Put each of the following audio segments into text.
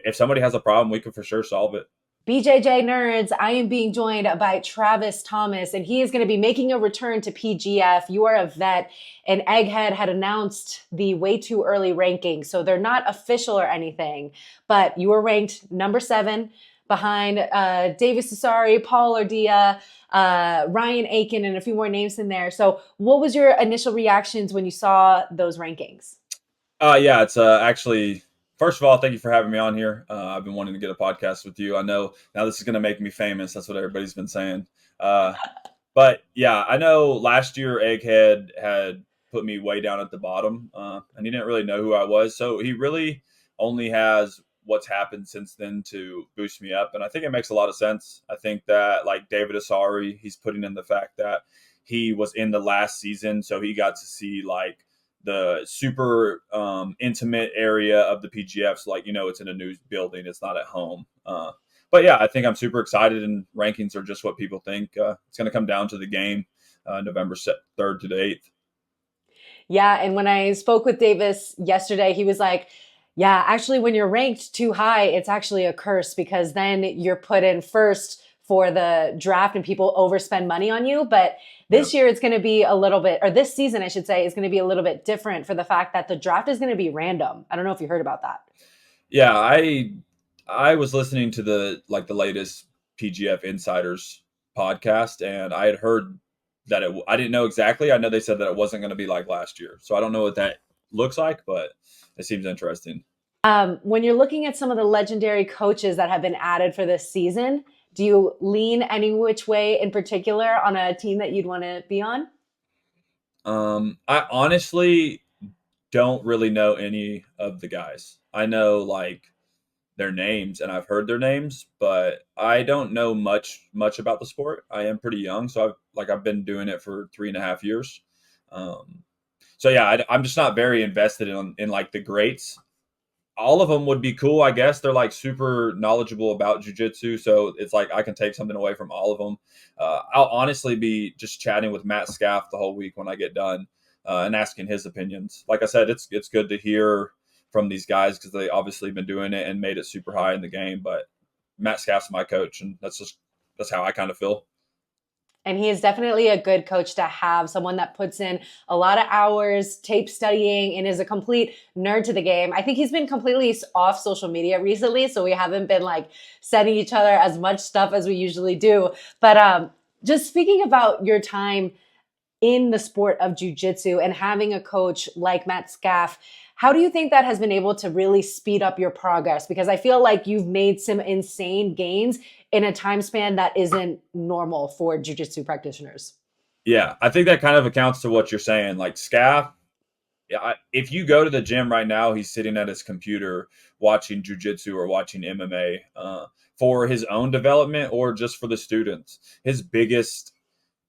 if somebody has a problem, we can for sure solve it. BJJ nerds, I am being joined by Travis Thomas, and he is going to be making a return to PGF. You are a vet, and Egghead had announced the way too early ranking, so they're not official or anything, but you were ranked number 7 behind Davis Sassari, Paul Ordia, Ryan Aiken, and a few more names in there. So what was your initial reactions when you saw those rankings? Yeah, it's actually, first of all, thank you for having me on here. I've been wanting to get a podcast with you. I know now this is going to make me famous. That's what everybody's been saying. Uh, but yeah, I know last year Egghead had put me way down at the bottom, and he didn't really know who I was. So he really only has what's happened since then to boost me up. And I think it makes a lot of sense. I think that like David Asari, he's putting in the fact that he was in the last season. So he got to see like the super intimate area of the PGFs. Like, it's in a new building. It's not at home. But yeah, I think I'm super excited, and rankings are just what people think. It's going to come down to the game, November 3rd to the 8th. Yeah, and when I spoke with Davis yesterday, he was like, yeah, actually, when you're ranked too high, it's actually a curse because then you're put in first for the draft and people overspend money on you. But Yeah. this year, it's going to be a little bit, or this season, I should say, is going to be a little bit different for the fact that the draft is going to be random. I don't know if you heard about that. Yeah, I was listening to the latest PGF Insiders podcast, and I had heard that I didn't know exactly. I know they said that it wasn't going to be like last year, so I don't know what that looks like, but it seems interesting. When you're looking at some of the legendary coaches that have been added for this season, do you lean any which way in particular on a team that you'd want to be on? I honestly don't really know any of the guys. I know like their names and I've heard their names, but I don't know much about the sport. I am pretty young, so I've been doing it for 3.5 years. Um, so yeah, I'm just not very invested in like the greats. All of them would be cool, I guess. They're like super knowledgeable about jujitsu, so it's like I can take something away from all of them. I'll honestly be just chatting with Matt Skaff the whole week when I get done, and asking his opinions. Like I said, it's good to hear from these guys because they obviously been doing it and made it super high in the game. But Matt Scaff's my coach, and that's how I kind of feel. And he is definitely a good coach to have, someone that puts in a lot of hours, tape studying, and is a complete nerd to the game. I think he's been completely off social media recently, so we haven't been like sending each other as much stuff as we usually do. But just speaking about your time in the sport of jujitsu and having a coach like Matt Skaff, how do you think that has been able to really speed up your progress? Because I feel like you've made some insane gains in a time span that isn't normal for jujitsu practitioners. Yeah, I think that kind of accounts to what you're saying. Like Scaff, yeah, if you go to the gym right now, he's sitting at his computer watching jujitsu or watching MMA for his own development or just for the students. His biggest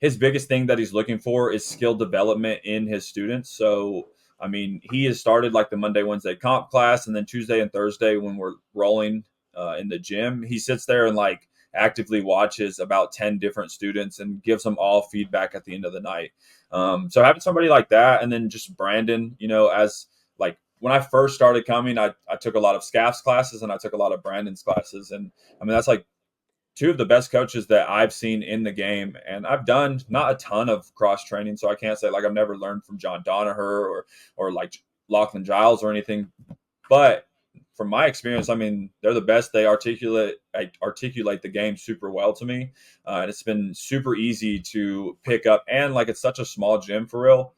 thing that he's looking for is skill development in his students. So, I mean, he has started like the Monday, Wednesday comp class, and then Tuesday and Thursday when we're rolling in the gym, he sits there and like actively watches about 10 different students and gives them all feedback at the end of the night. So having somebody like that, and then just Brandon, as like when I first started coming, I took a lot of Scaff's classes and I took a lot of Brandon's classes. And I mean, that's like two of the best coaches that I've seen in the game. And I've done not a ton of cross training, so I can't say like I've never learned from John Donaher or like Lachlan Giles or anything. But from my experience, I mean, they're the best. They articulate the game super well to me, and it's been super easy to pick up. And like it's such a small gym for real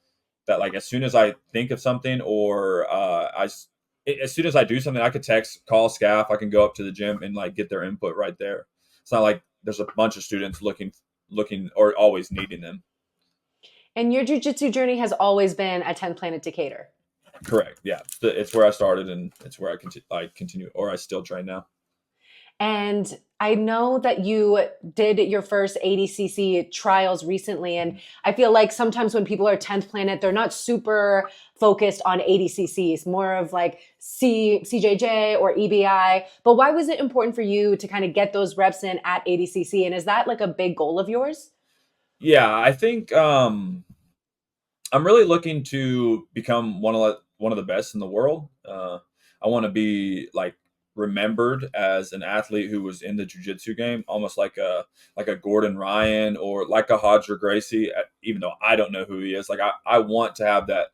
that like as soon as I think of something or as soon as I do something, I could call Scaff. I can go up to the gym and like get their input right there. It's not like there's a bunch of students looking or always needing them. And your jujitsu journey has always been at 10th Planet Decatur. Correct. Yeah, it's where I started and it's where I continue or I still train now. And I know that you did your first ADCC trials recently. And I feel like sometimes when people are 10th Planet, they're not super focused on ADCCs, more of like CJJ or EBI. But why was it important for you to kind of get those reps in at ADCC? And is that like a big goal of yours? Yeah, I think I'm really looking to become one of the best in the world. I want to be like remembered as an athlete who was in the jiu-jitsu game, almost like a Gordon Ryan or like a Hodger Gracie, even though I don't know who he is. Like I want to have that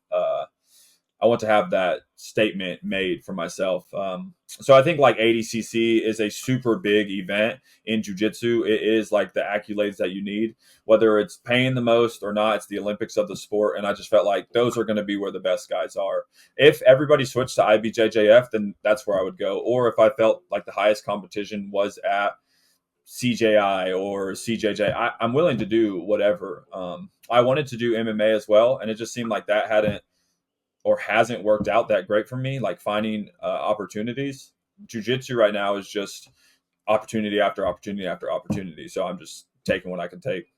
I want to have that statement made for myself. So I think like ADCC is a super big event in jiu-jitsu. It is like the accolades that you need, whether it's paying the most or not. It's the Olympics of the sport, and I just felt like those are going to be where the best guys are. If everybody switched to IBJJF, then that's where I would go. Or if I felt like the highest competition was at CJI or CJJ, I'm willing to do whatever. I wanted to do MMA as well, and it just seemed like that hadn't or hasn't worked out that great for me, like finding opportunities. Jiu-jitsu right now is just opportunity after opportunity after opportunity. So I'm just taking what I can take.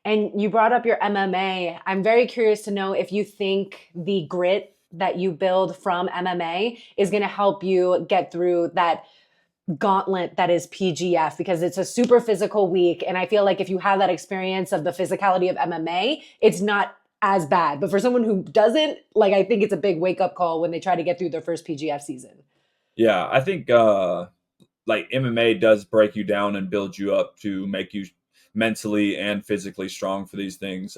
And you brought up your MMA. I'm very curious to know if you think the grit that you build from MMA is going to help you get through that gauntlet that is PGF, because it's a super physical week. And I feel like if you have that experience of the physicality of MMA, it's not as bad. But for someone who doesn't, like, I think it's a big wake up call when they try to get through their first PGF season. Yeah, I think like MMA does break you down and build you up to make you mentally and physically strong for these things.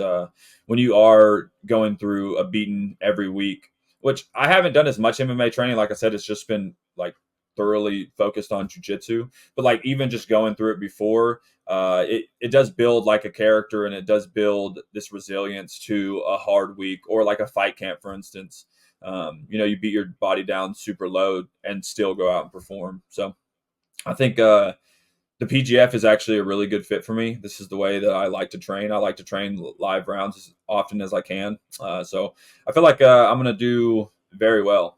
When you are going through a beating every week, which I haven't done as much MMA training, like I said, it's just been like thoroughly focused on jiu-jitsu, but like even just going through it before, it does build like a character, and it does build this resilience to a hard week or like a fight camp, for instance. You beat your body down super low and still go out and perform. So I think the PGF is actually a really good fit for me. This is the way that I like to train. I like to train live rounds as often as I can. So I feel like I'm going to do very well.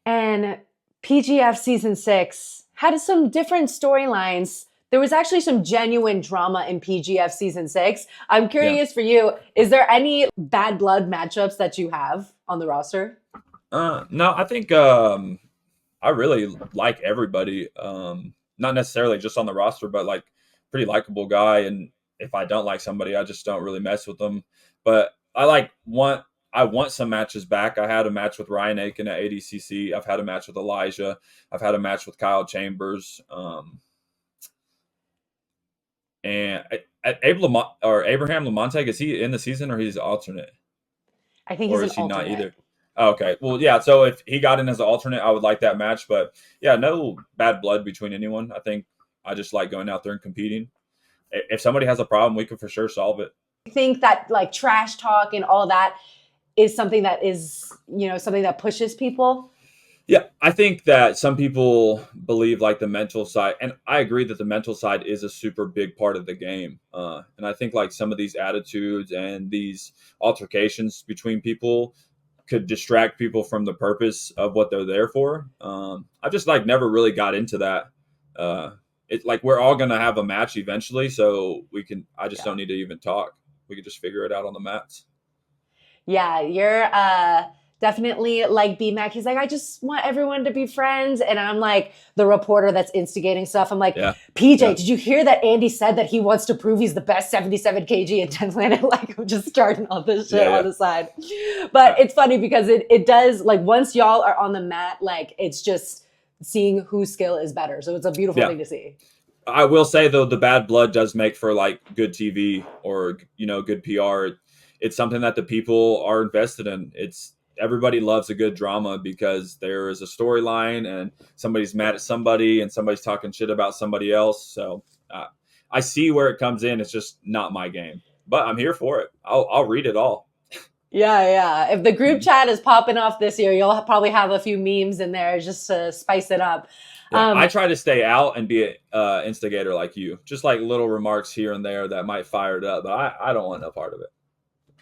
And PGF season 6 had some different storylines. There was actually some genuine drama in PGF season 6. I'm Yeah. curious for you, is there any bad blood matchups that you have on the roster? No, I think I really like everybody. Not necessarily just on the roster, but like pretty likable guy. And if I don't like somebody, I just don't really mess with them. But I want some matches back. I had a match with Ryan Aiken at ADCC. I've had a match with Elijah. I've had a match with Kyle Chambers. And Abraham Lamontague, is he in the season or he's alternate? I think he's Or an is he not alternate. either? Oh, okay. Well, yeah. So if he got in as an alternate, I would like that match. But yeah, no bad blood between anyone. I think I just like going out there and competing. If somebody has a problem, we can for sure solve it. I think that like trash talk and all that is something that is, something that pushes people. Yeah, I think that some people believe like the mental side, and I agree that the mental side is a super big part of the game. And I think like some of these attitudes and these altercations between people could distract people from the purpose of what they're there for. I just like never really got into that. It's like we're all gonna have a match eventually, so we can. I just Yeah. don't need to even talk. We could just figure it out on the mats. Yeah, you're definitely like BMAC. He's like, I just want everyone to be friends. And I'm like the reporter that's instigating stuff. I'm like, Yeah, PJ, yeah, did you hear that Andy said that he wants to prove he's the best 77 kg in 10th Planet? Like, I'm just starting all this shit yeah, on yeah. the side. But it's funny because it does, like, once y'all are on the mat, like, it's just seeing whose skill is better. So it's a beautiful Yeah. thing to see. I will say though, the bad blood does make for like good TV or good PR. It's something that the people are invested in. It's everybody loves a good drama because there is a storyline and somebody's mad at somebody and somebody's talking shit about somebody else. So I see where it comes in. It's just not my game, but I'm here for it. I'll read it all. Yeah, yeah. If the group Mhm. chat is popping off this year, you'll probably have a few memes in there just to spice it up. Yeah, I Um, try to stay out and be an instigator like you, just like little remarks here and there that might fire it up, but I don't want no part of it.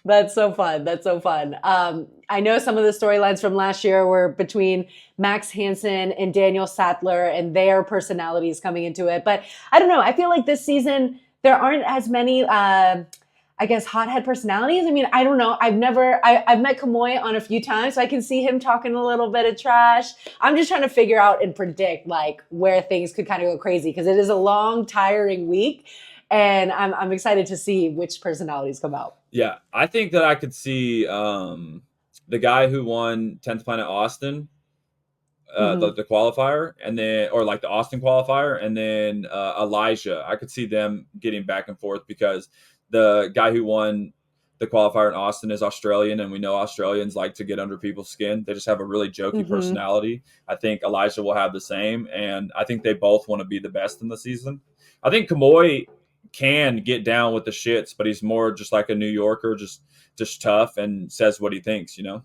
That's so fun. That's so fun. I know some of the storylines from last year were between Max Hansen and Daniel Sattler and their personalities coming into it. But I don't know. I feel like this season there aren't as many, I guess, hothead personalities. I mean, I don't know. I've met Kamoy on a few times, so I can see him talking a little bit of trash. I'm just trying to figure out and predict like where things could kind of go crazy because it is a long, tiring week. And I'm excited to see which personalities come out. Yeah, I think that I could see the guy who won 10th Planet Austin. Hmm. the qualifier, and then or like the Austin qualifier, and then Elijah. I could see them getting back and forth because the guy who won the qualifier in Austin is Australian, and we know Australians like to get under people's skin. They just have a really jokey Hmm. personality. I think Elijah will have the same, and I think they both want to be the best in the season. I think Kamoy can get down with the shits, but he's more just like a New Yorker, just tough and says what he thinks, you know.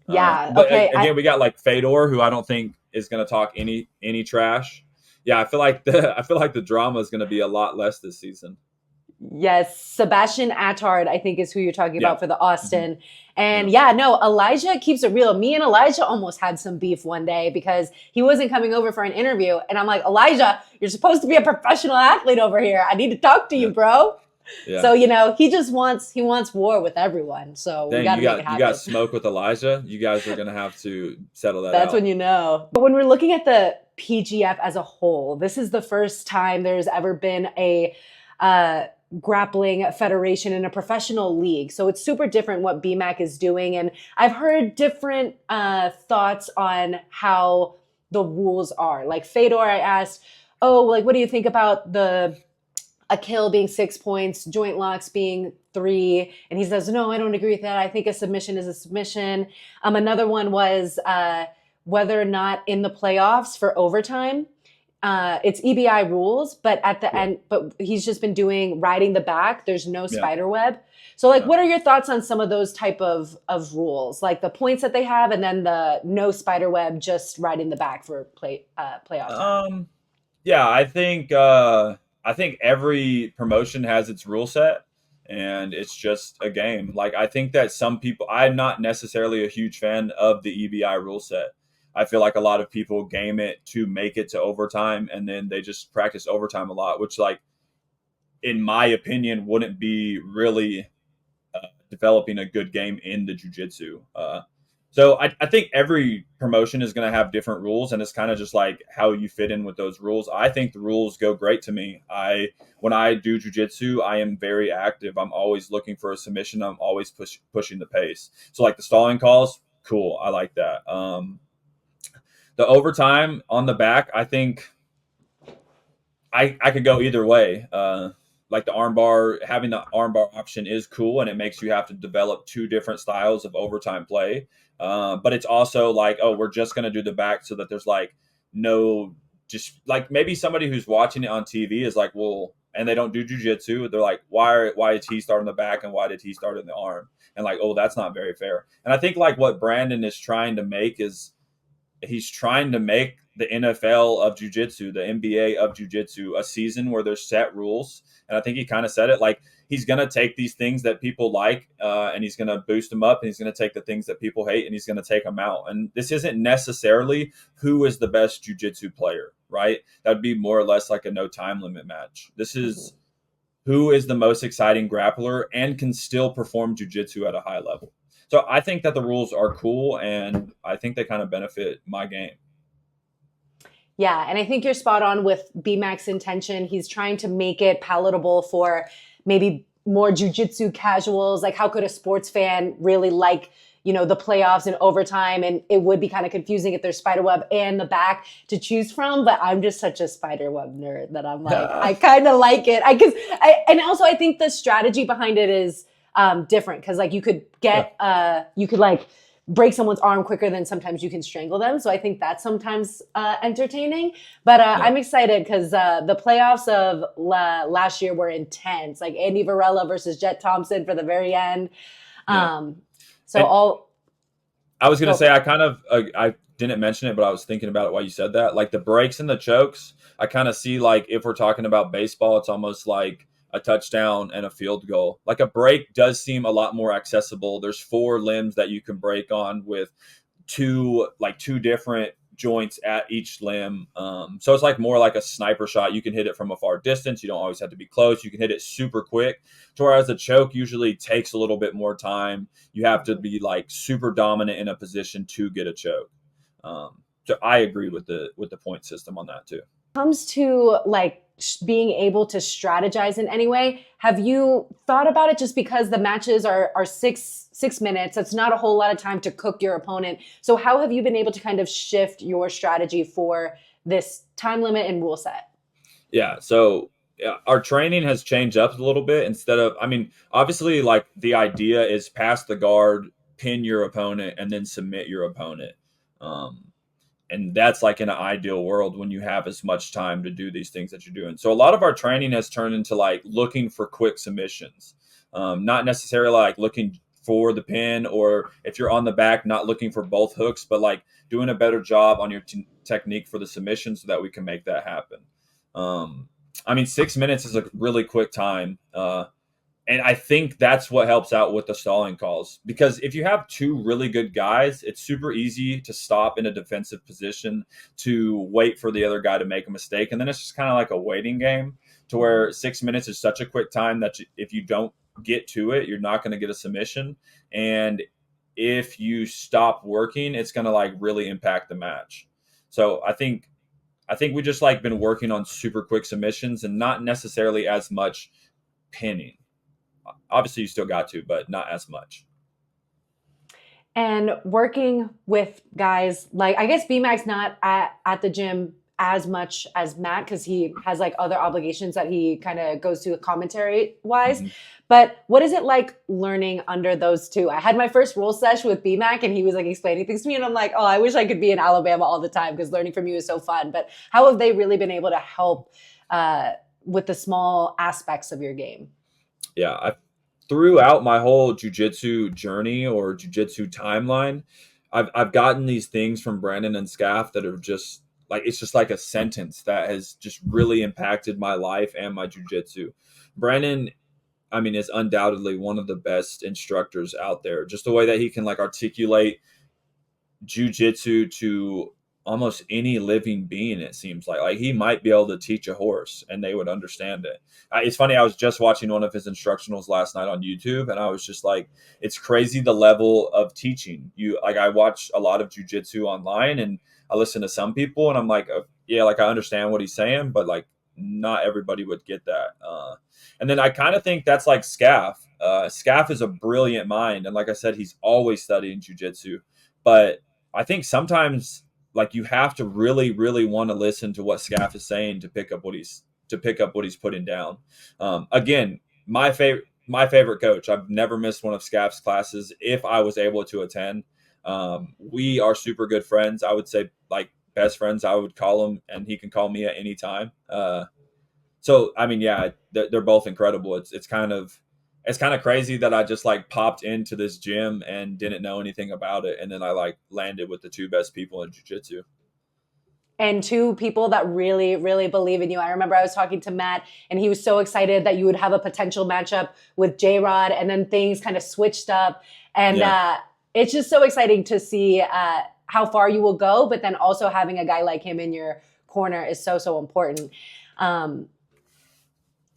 Yeah. But Okay. again, we got like Fedor, who I don't think is going to talk any trash. Yeah, I feel like the drama is going to be a lot less this season. Yes, Sebastian Attard, I think is who you're talking Yeah, about for the hmm Austin. yeah, And yeah, no, Elijah keeps it real. Me and Elijah almost had some beef one day because he wasn't coming over for an interview. And I'm like, Elijah, you're supposed to be a professional athlete over here. I need to talk to you, yeah, bro. yeah. So, he wants war with everyone. So we Dang, got to make it you got happen. smoke with Elijah. You guys are going to have to settle that That's when out. you know. But when we're looking at the PGF as a whole, this is the first time there's ever been a uh, grappling federation in a professional league. So it's super different what BMAC is doing. And I've heard different thoughts on how the rules are. Like Fedor, I asked, oh, like, what do you think about a kill being 6 points, joint locks being 3? And he says, no, I don't agree with that. I think a submission is a submission. Another one was whether or not in the playoffs for overtime, it's EBI rules, but at the Yeah, end, but he's just been doing riding the back. There's no yeah, spider web. So like, yeah. what are your thoughts on some of those type of rules, like the points that they have, and then the no spider web, just riding the back for playoff time? Um, yeah, I think every promotion has its rule set, and it's just a game. Like I think that some people, I'm not necessarily a huge fan of the EBI rule set. I feel like a lot of people game it to make it to overtime, and then they just practice overtime a lot, which, like, in my opinion, wouldn't be really developing a good game in the jujitsu. So I think every promotion is going to have different rules, and it's kind of just like how you fit in with those rules. I think the rules go great to me. When I do jujitsu, I am very active. I'm always looking for a submission. I'm always pushing the pace. So like the stalling calls, cool. I like that. The overtime on the back, I think I could go either way. Like the armbar, having the armbar option is cool, and it makes you have to develop two different styles of overtime play. But it's also like, oh, we're just going to do the back so that there's like no, just like maybe somebody who's watching it on TV is like, well, and they don't do jujitsu. They're like, why is he starting the back and why did he start in the arm? And like, oh, that's not very fair. And I think like what Brandon is trying to make is he's trying to make the NFL of jiu-jitsu, the NBA of jiu-jitsu, a season where there's set rules. And I think he kind of said it like he's going to take these things that people like and he's going to boost them up, and he's going to take the things that people hate and he's going to take them out. And this isn't necessarily who is the best jiu-jitsu player, right? That would be more or less like a no time limit match. This Mhm. is who is the most exciting grappler and can still perform jiu-jitsu at a high level. So I think that the rules are cool, and I think they kind of benefit my game. Yeah, and I think you're spot on with BMAC's intention. He's trying to make it palatable for maybe more jujitsu casuals. Like, how could a sports fan really like, the playoffs and overtime? And it would be kind of confusing if there's spiderweb and the back to choose from. But I'm just such a spiderweb nerd that I'm like, I kind of like it. And also I think the strategy behind it is different because like Yeah, you could like break someone's arm quicker than sometimes you can strangle them. So I think that's sometimes entertaining. But yeah, I'm excited because the playoffs of last year were intense. Like Andy Varela versus Jet Thompson for the very end. yeah. Um, so And all I was gonna go say for it. I didn't mention it, but I was thinking about it while you said that. Like the breaks and the chokes, I kind of see like if we're talking about baseball, it's almost like a touchdown and a field goal. Like a break does seem a lot more accessible. There's four limbs that you can break on with two different joints at each limb. So it's like more like a sniper shot. You can hit it from a far distance. You don't always have to be close. You can hit it super quick. To whereas a choke usually takes a little bit more time. You have to be like super dominant in a position to get a choke. So I agree with the point system on that too. Comes to like being able to strategize in any way, have you thought about it? Just because the matches are 6 minutes, that's not a whole lot of time to cook your opponent. So how have you been able to kind of shift your strategy for this time limit and rule set? Yeah. So yeah, our training has changed up a little bit. Instead of, I mean, obviously, like the idea is pass the guard, pin your opponent, and then submit your opponent. Um, and that's like in an ideal world when you have as much time to do these things that you're doing. So a lot of our training has turned into like looking for quick submissions, not necessarily like looking for the pin, or if you're on the back, not looking for both hooks, but like doing a better job on your technique for the submission so that we can make that happen. Um, I mean, 6 minutes is a really quick time. And I think that's what helps out with the stalling calls, because if you have two really good guys, it's super easy to stop in a defensive position to wait for the other guy to make a mistake. And then it's just kind of like a waiting game, to where 6 minutes is such a quick time that if you don't get to it, you're not going to get a submission. And if you stop working, it's going to like really impact the match. So I think we just like been working on super quick submissions and not necessarily as much pinning. Obviously, you still got to, but not as much. And working with guys like, I guess BMAC's not at the gym as much as Matt because he has like other obligations that he kind of goes to commentary wise. Mm-hmm. But what is it like learning under those two? I had my first role sesh with BMAC and he was like explaining things to me, and I'm like, oh, I wish I could be in Alabama all the time because learning from you is so fun. But how have they really been able to help with the small aspects of your game? Yeah, throughout my whole jujitsu journey or jujitsu timeline, I've gotten these things from Brandon and Scaff that are just like, it's just like a sentence that has just really impacted my life and my jujitsu. Brandon, I mean, is undoubtedly one of the best instructors out there. Just the way that he can like articulate jujitsu to almost any living being, it seems like he might be able to teach a horse and they would understand it. It's funny, I was just watching one of his instructionals last night on YouTube, and I was just like, it's crazy the level of teaching. You like, I watch a lot of jujitsu online and I listen to some people and I'm like, yeah, like I understand what he's saying, but like not everybody would get that. And then I kind of think that's like Scaff. Scaff is a brilliant mind, and like I said, he's always studying jujitsu. But I think sometimes like you have to really, really want to listen to what Scaff is saying to pick up what he's putting down. Again, my favorite coach. I've never missed one of Scaff's classes if I was able to attend. We are super good friends. I would say like best friends. I would call him, and he can call me at any time. So I mean, yeah, they're both incredible. It's kind of crazy that I just like popped into this gym and didn't know anything about it, and then I like landed with the two best people in jiu-jitsu. And two people that really, really believe in you. I remember I was talking to Matt and he was so excited that you would have a potential matchup with J Rod, and then things kind of switched up. And Yeah. it's just so exciting to see how far you will go, but then also having a guy like him in your corner is so, so important. Um,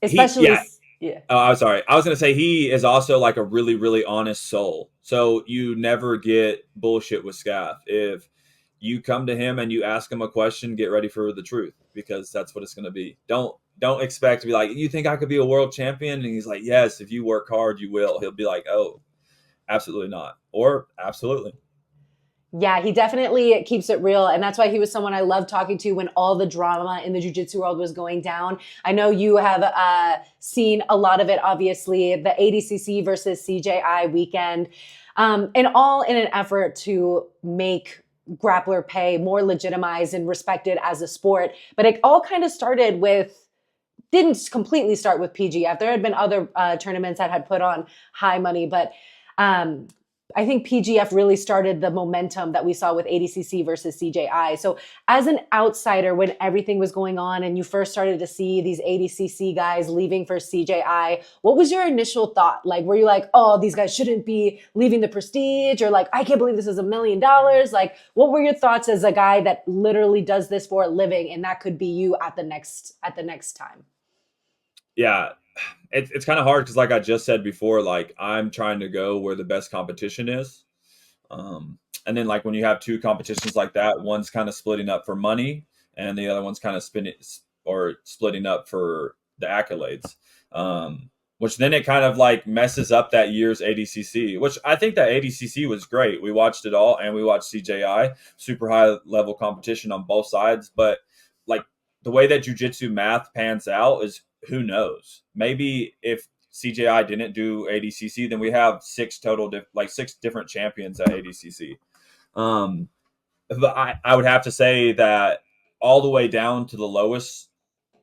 especially, Yeah. yeah. Oh, I'm sorry. I was gonna say he is also like a really, really honest soul. So you never get bullshit with Scaff. If you come to him and you ask him a question, get ready for the truth, because that's what it's gonna be. Don't expect to be like, you think I could be a world champion? And he's like, yes, if you work hard, you will. He'll be like, oh, absolutely not, or absolutely. Yeah, he definitely keeps it real. And that's why he was someone I loved talking to when all the drama in the jiu-jitsu world was going down. I know you have seen a lot of it, obviously, the ADCC versus CJI weekend, and all in an effort to make grappler pay more legitimized and respected as a sport. But it all kind of started with, didn't completely start with PGF. There had been other tournaments that had put on high money, but um, I think PGF really started the momentum that we saw with ADCC versus CJI. So as an outsider, when everything was going on and you first started to see these ADCC guys leaving for CJI, what was your initial thought? Like, were you like, oh, these guys shouldn't be leaving the prestige? Or like, I can't believe this is $1 million. Like, what were your thoughts as a guy that literally does this for a living and that could be you at the next time? Yeah, it's kind of hard because, like I just said before, like I'm trying to go where the best competition is. And then, like when you have two competitions like that, one's kind of splitting up for money, and the other one's kind of spinning or splitting up for the accolades. Which then it kind of like messes up that year's ADCC, which I think that ADCC was great. We watched it all, and we watched CJI, super high level competition on both sides. But like the way that jujitsu math pans out is who knows? Maybe if CJI didn't do ADCC, then we have six total, like six different champions at ADCC. Um, but I would have to say that all the way down to the lowest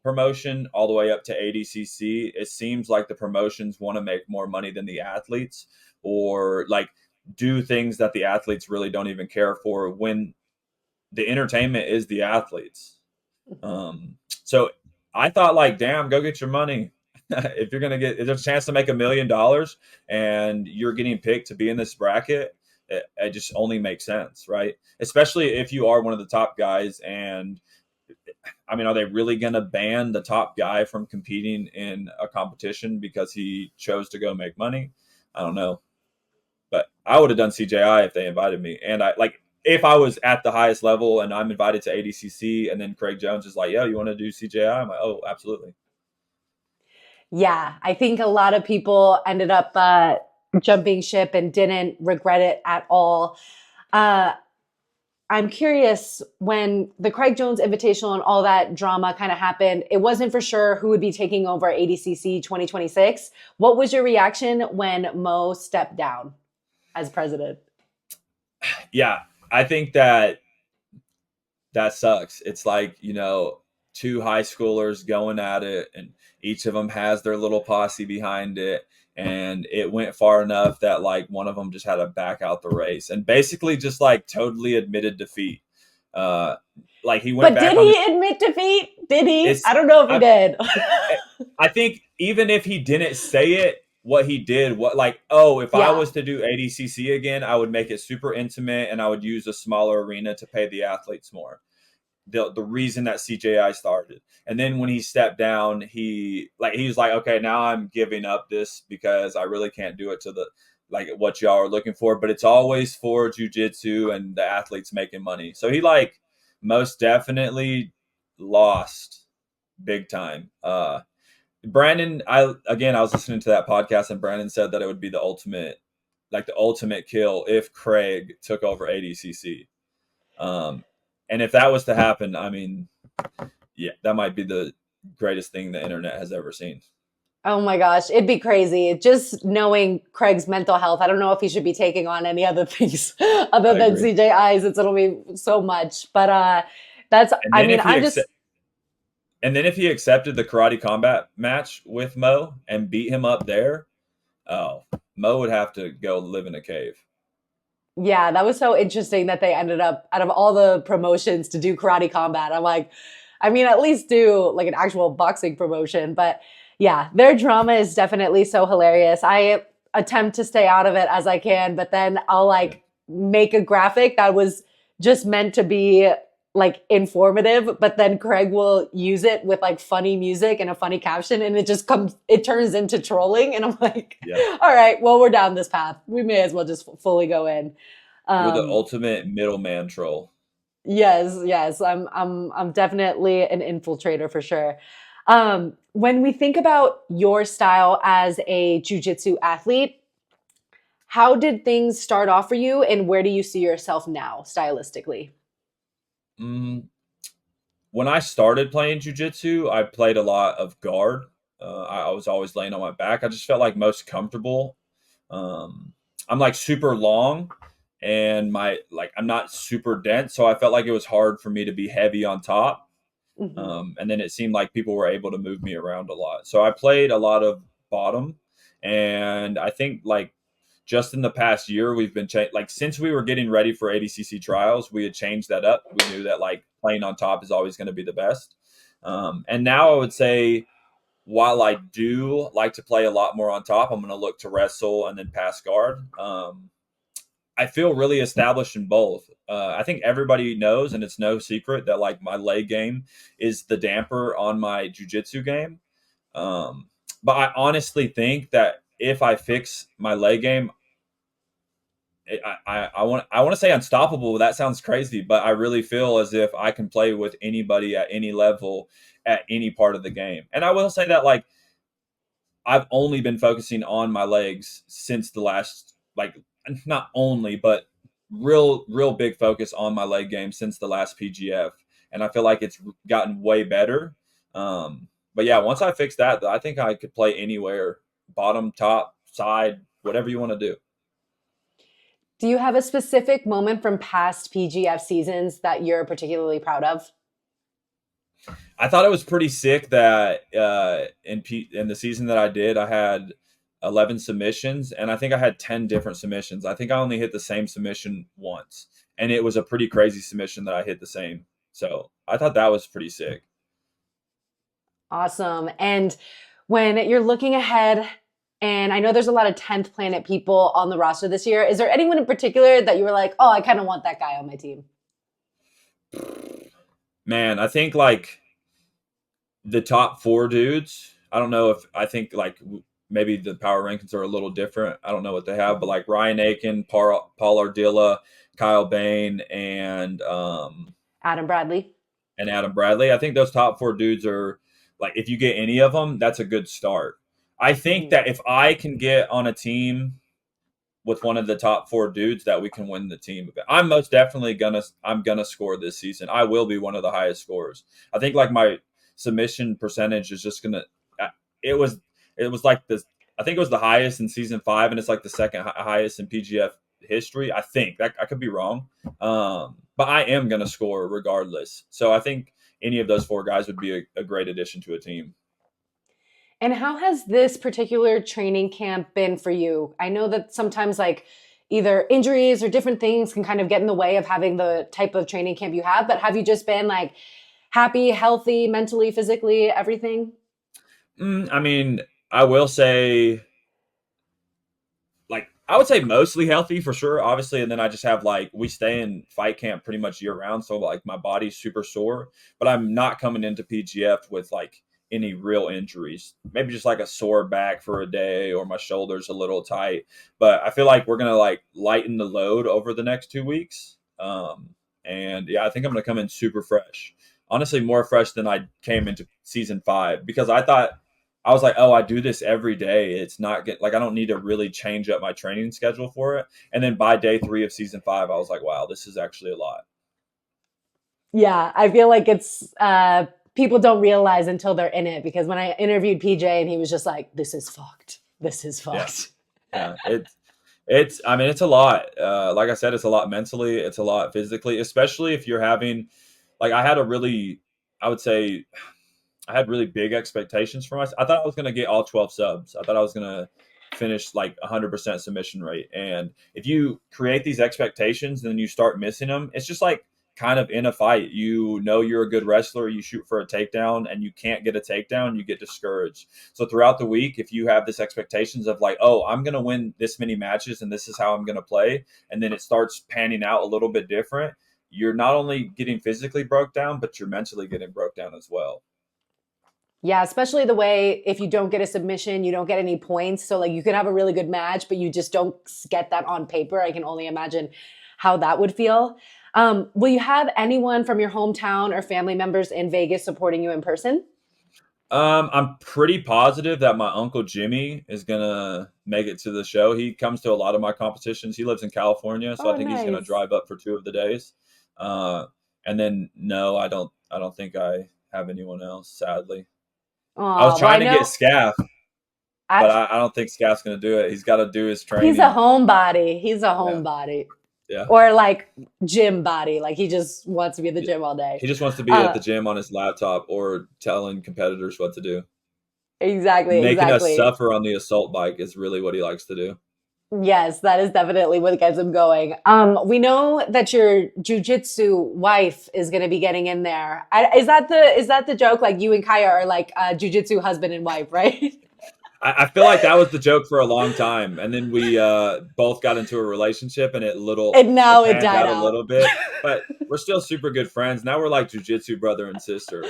promotion all the way up to ADCC, it seems like the promotions want to make more money than the athletes, or like do things that the athletes really don't even care for when the entertainment is the athletes. So I thought like, damn, go get your money. If you're gonna get, if there's a chance to make $1 million and you're getting picked to be in this bracket, it just only makes sense, right? Especially if you are one of the top guys. And I mean, are they really going to ban the top guy from competing in a competition because he chose to go make money? I don't know. But I would have done CJI if they invited me. And I like, if I was at the highest level and I'm invited to ADCC and then Craig Jones is like, yo, you want to do CJI? I'm like, oh, absolutely. Yeah, I think a lot of people ended up jumping ship and didn't regret it at all. Uh, I'm curious, when the Craig Jones Invitational and all that drama kind of happened, it wasn't for sure who would be taking over ADCC 2026. What was your reaction when Mo stepped down as president? Yeah, I think that sucks. It's like, two high schoolers going at it, and each of them has their little posse behind it. And it went far enough that like one of them just had to back out the race and basically just like totally admitted defeat. Uh, like he went But back did on the. he admit defeat? Did he? It's I don't know if he I, did. I think even if he didn't say it, what he did, what like, oh, if I Yeah. was to do ADCC again, I would make it super intimate and I would use a smaller arena to pay the athletes more. The reason that CJI started. And then when he stepped down, he was like, okay, now I'm giving up this because I really can't do it to the like what y'all are looking for. But it's always for jujitsu and the athletes making money. So he like most definitely lost big time. Brandon, I was listening to that podcast and Brandon said that it would be the ultimate kill if Craig took over ADCC. Um, and if that was to happen, I mean, yeah, that might be the greatest thing the internet has ever seen. Oh my gosh, it'd be crazy. Just knowing Craig's mental health, I don't know if he should be taking on any other things other I than agree. CJI's. It'll be so much. But that's, And I then mean, if he I'm just, accepted the karate combat match with Mo and beat him up there, oh, Mo would have to go live in a cave. yeah, that was so interesting that they ended up, out of all the promotions, to do karate combat. I'm like, I mean, at least do like an actual boxing promotion. But yeah, their drama is definitely so hilarious. I attempt to stay out of it as I can, but then I'll Yeah. like make a graphic that was just meant to be like informative, but then Craig will use it with like funny music and a funny caption, and it turns into trolling. And I'm like, Yeah. all right, well, we're down this path. We may as well just fully go in. You're the Um, ultimate middleman troll. yes, I'm definitely an infiltrator for sure. When we think about your style as a jujitsu athlete, how did things start off for you, and where do you see yourself now stylistically? Mm, when I started playing jujitsu, I played a lot of guard. I was always laying on my back. I just felt like most comfortable. Um, I'm like super long, and I'm not super dense, so I felt like it was hard for me to be heavy on top. Mhm. And then it seemed like people were able to move me around a lot. So I played a lot of bottom, and I think like just in the past year we've been like since we were getting ready for ADCC trials, we had changed that up. We knew that like playing on top is always going to be the best. And now I would say while I do like to play a lot more on top, I'm going to look to wrestle and then pass guard. I feel really established in both. I think everybody knows, and it's no secret that like my leg game is the damper on my jujitsu game. Um, but I honestly think that if I fix my leg game I want to say unstoppable. That sounds crazy, but I really feel as if I can play with anybody at any level at any part of the game. And I will say that like I've only been focusing on my legs since the last like not only but real big focus on my leg game since the last PGF, and I feel like it's gotten way better. But yeah, once I fix that, I think I could play anywhere, bottom, top, side, whatever you want to do. Do you have a specific moment from past PGF seasons that you're particularly proud of? I thought it was pretty sick that in the season that I did, I had 11 submissions, and I think I had 10 different submissions. I think I only hit the same submission once, and it was a pretty crazy submission that I hit the same. So I thought that was pretty sick. Awesome. And when you're looking ahead, and I know there's a lot of 10th Planet people on the roster this year, is there anyone in particular that you were like, oh, I kind of want that guy on my team? Man, I think like the top four dudes. I don't know if I think like maybe the power rankings are a little different. I don't know what they have, but like Ryan Aiken, Paul Ardilla, Kyle Bain, Adam Bradley. and Adam Bradley. I think those top four dudes are like if you get any of them, that's a good start. I think that if I can get on a team with one of the top four dudes, that we can win the team. I'm most definitely gonna score this season. I will be one of the highest scorers. I think like my submission percentage is just gonna. It was like this. I think it was the highest in season 5, and it's like the second highest in PGF history. I think that I could be wrong, but I am gonna score regardless. So I think any of those four guys would be a great addition to a team. And how has this particular training camp been for you? I know that sometimes like either injuries or different things can kind of get in the way of having the type of training camp you have, but have you just been like happy, healthy, mentally, physically, everything? I mean, I will say, like, I would say mostly healthy for sure, obviously. And then I just have like, we stay in fight camp pretty much year round. So, like, my body's super sore, but I'm not coming into PGF with like any real injuries. Maybe just like a sore back for a day or my shoulder's a little tight. But I feel like we're going to like lighten the load over the next 2 weeks. And yeah, I think I'm going to come in super fresh. Honestly, more fresh than I came into season 5 because I was like, oh, I do this every day. It's not like I don't need to really change up my training schedule for it. And then by day 3 of season 5, I was like, wow, this is actually a lot. Yeah, I feel like it's people don't realize until they're in it because when I interviewed PJ and he was just like, "This is fucked. This is fucked." Yeah, it's I mean it's a lot. Like I said, it's a lot mentally, it's a lot physically, especially if you're having like I would say I had really big expectations for myself. I thought I was going to get all 12 subs. I thought I was going to finish like 100% submission rate. And if you create these expectations and then you start missing them, it's just like kind of in a fight. You know you're a good wrestler, you shoot for a takedown and you can't get a takedown, you get discouraged. So throughout the week, if you have this expectations of like, oh, I'm going to win this many matches and this is how I'm going to play, and then it starts panning out a little bit different, you're not only getting physically broke down, but you're mentally getting broke down as well. Yeah, especially the way if you don't get a submission, you don't get any points. So like you could have a really good match, but you just don't get that on paper. I can only imagine how that would feel. Will you have anyone from your hometown or family members in Vegas supporting you in person? I'm pretty positive that my uncle Jimmy is gonna make it to the show. He comes to a lot of my competitions. He lives in California, so I Oh, think he's gonna nice. drive up for 2 of the days. Uh, and then no, I don't think I have anyone else. Sadly, I was Oh, well, I trying to get know Scaff, I, but I don't think Scaff's gonna do it. He's got to do his he's a training. homebody. He's a Yeah, homebody. yeah. Or like gym body. Like he just wants to be at the gym all day. He just wants to be at Uh, the gym on his laptop or telling competitors what to do. exactly, Making us exactly. suffer on the assault bike is really what he likes to do. Yes, that is definitely what gets him going. We know that your jujitsu wife is going to be getting in there. Is that the joke? Like you and Kaya are like jujitsu husband and wife, right? I feel like that was the joke for a long time, and then we both got into a relationship, and And it now it panned died out a out. little bit. But we're still super good friends now. We're like jujitsu brother and sister.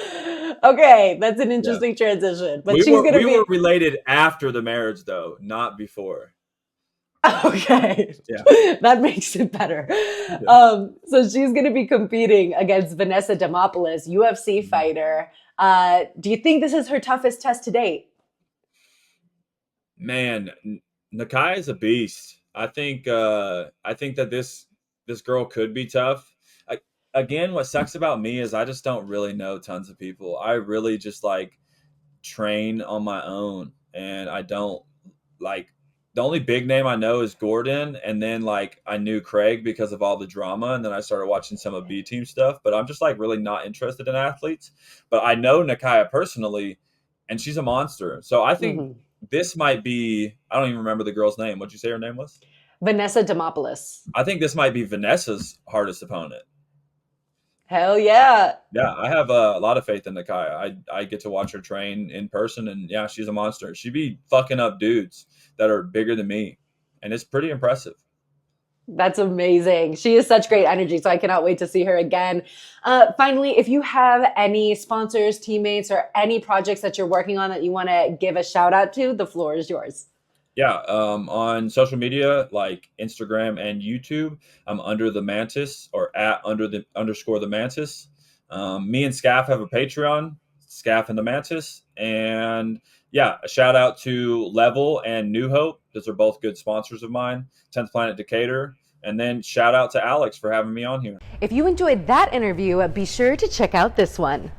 Okay, that's an Yeah, interesting transition. But she's going to we were be related after the marriage, though, not before. Okay, Yeah. that makes it better. Yeah. So she's going to be competing against Vanessa Demopoulos, UFC Mhm. fighter. Do you think this is her toughest test to date? Man, Nakai is a beast. I think that this girl could be tough. I, Again, what sucks about me is I just don't really know tons of people. I really just like train on my own, and I don't like the only big name I know is Gordon, and then like I knew Craig because of all the drama, and then I started watching some of B team stuff. But I'm just like really not interested in athletes. But I know Nakaya personally, and she's a monster. So I think Hmm. this might be, I don't even remember the girl's name. What'd you say her name was? Vanessa Demopoulos. I think this might be Vanessa's hardest opponent. Hell yeah. Yeah, I have a lot of faith in Nakaya. I get to watch her train in person, and yeah, she's a monster. She be fucking up dudes that are bigger than me, and it's pretty impressive. That's amazing. She is such great energy, so I cannot wait to see her again. Finally, if you have any sponsors, teammates, or any projects that you're working on that you want to give a shout out to, the floor is yours. Yeah, on social media like Instagram and YouTube, I'm under the Mantis or at under the underscore the Mantis. Me and Scaff have a Patreon, Scaff and the Mantis, and yeah, a shout out to Level and New Hope. Those are both good sponsors of mine. 10th Planet Decatur, and then shout out to Alex for having me on here. If you enjoyed that interview, be sure to check out this one.